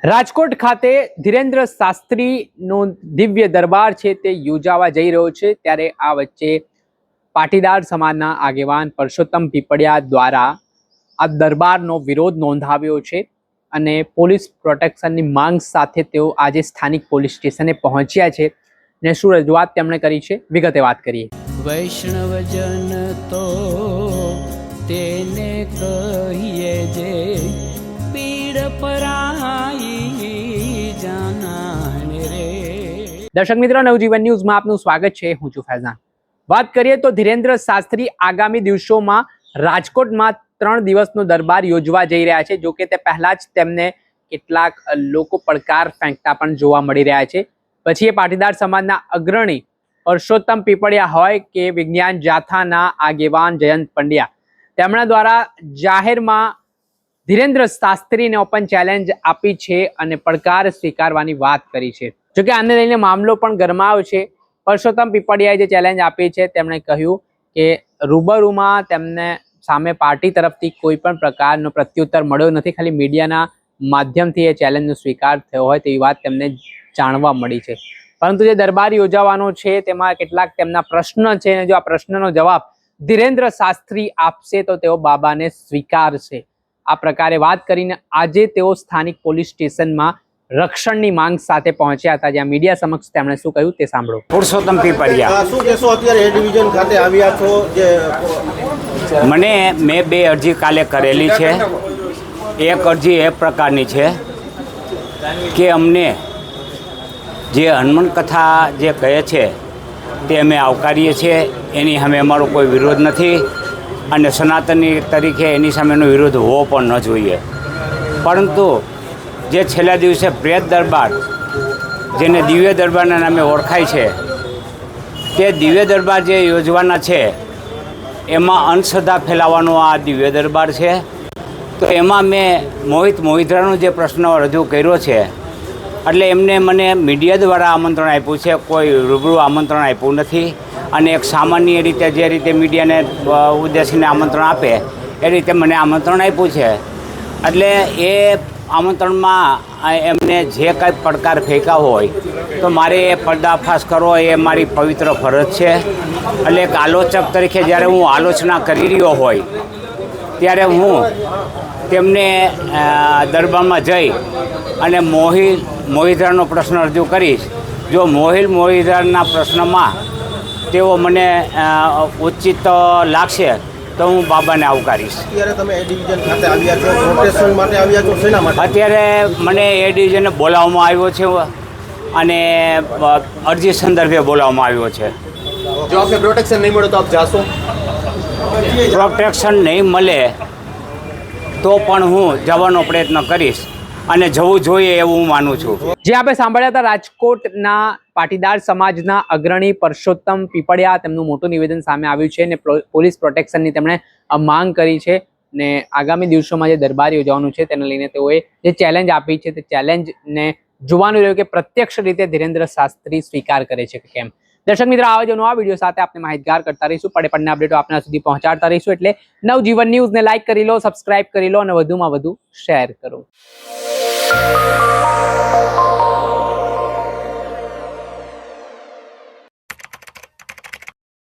રાજકોટ ખાતે ધીરેન્દ્ર શાસ્ત્રીનો દિવ્ય દરબાર છે તે યોજાવા જઈ રહ્યો છે। ત્યારે આ વચ્ચે પાટીદાર સમાજના આગેવાન પરસોત્તમ પીપળિયા દ્વારા આ દરબારનો વિરોધ નોંધાવ્યો છે અને પોલીસ પ્રોટેક્શનની માંગ સાથે તેઓ આજે સ્થાનિક પોલીસ સ્ટેશને પહોંચ્યા છે ને શું રજૂઆત તેમણે કરી છે વિગતે વાત કરીએ। વૈષ્ણવજન તો તેને કહીએ જે પીડ પરાઈ જાનાને રે। દર્શક મિત્રો, નવજીવન ન્યૂઝમાં આપનું સ્વાગત છે। હું છું ફૈઝાન। વાત કરીએ તો ધીરેન્દ્ર શાસ્ત્રી આગામી દિવસોમાં રાજકોટમાં 3 દિવસનો દરબાર યોજવા જઈ રહ્યા છે। જો કે તે પહેલા જ તેમને કેટલાક લોકો પડકાર ફેંકતા પણ જોવા મળી રહ્યા છે। પછી એ પાટીદાર સમાજના અગ્રણી પરસોત્તમ પીપળિયા હોય કે વિજ્ઞાન જાથાના આગેવાન જયંત પંડ્યા, તેમના દ્વારા જાહેરમાં ધીરેન્દ્ર શાસ્ત્રીને ઓપન ચેલેન્જ આપી છે અને પડકાર સ્વીકારવાની વાત કરી છે। જોકે આને લઈને મામલો પણ ગરમાયો છે। પરસોત્તમ પીપળિયાએ જે ચેલેન્જ આપી છે તેમણે કહ્યું કે રૂબરૂમાં તેમને સામે પાર્ટી તરફથી કોઈ પણ પ્રકારનો પ્રત્યુત્તર મળ્યો નથી, ખાલી મીડિયાના માધ્યમથી એ ચેલેન્જનો સ્વીકાર થયો હોય તેવી વાત તેમને જાણવા મળી છે। પરંતુ જે દરબાર યોજાવાનો છે તેમાં કેટલાક તેમના પ્રશ્ન છે અને જો આ પ્રશ્નનો જવાબ ધીરેન્દ્ર શાસ્ત્રી આપશે તો તેઓ બાબાને સ્વીકારશે। આ પ્રકારે વાત કરીને આજે તેઓ સ્થાનિક પોલીસ સ્ટેશનમાં રક્ષણની માંગ સાથે પહોંચ્યા હતા, જ્યાં મીડિયા સમક્ષ તેમણે શું કહ્યું તે સાંભળો। પુરુષોત્તમ પીપળિયા, શું કહેશો? અત્યારે એ ડિવિઝન ખાતે આવ્યા છો, જે મેં 2 અરજી કાલે કરેલી છે। એક અરજી એ પ્રકારની છે કે અમને જે હનુમાન કથા જે કહે છે તે અમે આવકારીએ છીએ, એની સામે અમારો કોઈ વિરોધ નથી અને સનાતની તરીકે એની સામેનો વિરોધ હોવો પણ ન જોઈએ। પરંતુ જે છેલ્લા દિવસે પ્રેત દરબાર, જેને દિવ્ય દરબારના નામે ઓળખાય છે, તે દિવ્ય દરબાર જે યોજવાના છે એમાં અંધશ્રદ્ધા ફેલાવવાનો આ દિવ્ય દરબાર છે। તો એમાં મેં મોહિતરાનો જે પ્રશ્ન રજૂ કર્યો છે, એટલે એમને મને મીડિયા દ્વારા આમંત્રણ આપ્યું છે, કોઈ રૂબરૂ આમંત્રણ આપ્યું નથી। અને એક સામાન્ય રીતે જે રીતે મીડિયાને ઉદ્દેશીને આમંત્રણ આપે એ રીતે મને આમંત્રણ આપ્યું છે। એટલે એ આમંત્રણમાં એમને જે કાંઈ પડકાર ફેંકા હોય તો મારે એ પર્દાફાશ કરવો એ મારી પવિત્ર ફરજ છે। એટલે એક આલોચક તરીકે જ્યારે હું આલોચના કરી રહ્યો હોય ત્યારે હું તેમને દરબારમાં જઈ અને મોહિતરાનો પ્રશ્ન રજૂ કરીશ। જો મોહિતરાના પ્રશ્નમાં તેઓ મને ઉચિત લાગશે તો હું બાબાને આવકારીશ। અત્યારે તમે એ ડિવિઝન ખાતે આવ્યા છો, પ્રોટેક્શન માટે આવ્યા છો, શેના માટે? અત્યારે મને એ ડિવિઝને બોલાવવામાં આવ્યો છે અને અરજી સંદર્ભે બોલાવવામાં આવ્યો છે। જો આપને પ્રોટેક્શન નહીં મળે તો આપ જાશો? પ્રોટેક્શન નહીં મળે તો પણ હું જવાનો પ્રયત્ન કરીશ અને જવું જોઈએ એવું હું માનું છું। જે આપણે સાંભળ્યા હતા રાજકોટના પાટીદાર સમાજના અગ્રણી પરસોત્તમ પીપળિયા, તેમનું મોટું નિવેદન સામે આવ્યું છે અને પોલીસ પ્રોટેક્શનની તેમણે માંગ કરી છે ને આગામી દિવસોમાં જે દરબાર યોજવાનું છે તેને લઈને તેઓએ જે ચેલેન્જ આપી છે તે ચેલેન્જને જોવાનું રહ્યું કે પ્રત્યક્ષ રીતે ધીરેન્દ્ર શાસ્ત્રી સ્વીકાર કરે છે કે કેમ। દર્શક મિત્રો, આવા જ નવા વિડીયો સાથે આપણે માહિતગાર કરતા રહીશું, પડે અપડેટો આપના સુધી પહોંચાડતા રહીશું। એટલે નવજીવન ન્યૂઝને લાઇક કરી લો, સબસ્ક્રાઇબ કરી લો અને વધુમાં વધુ શેર કરો।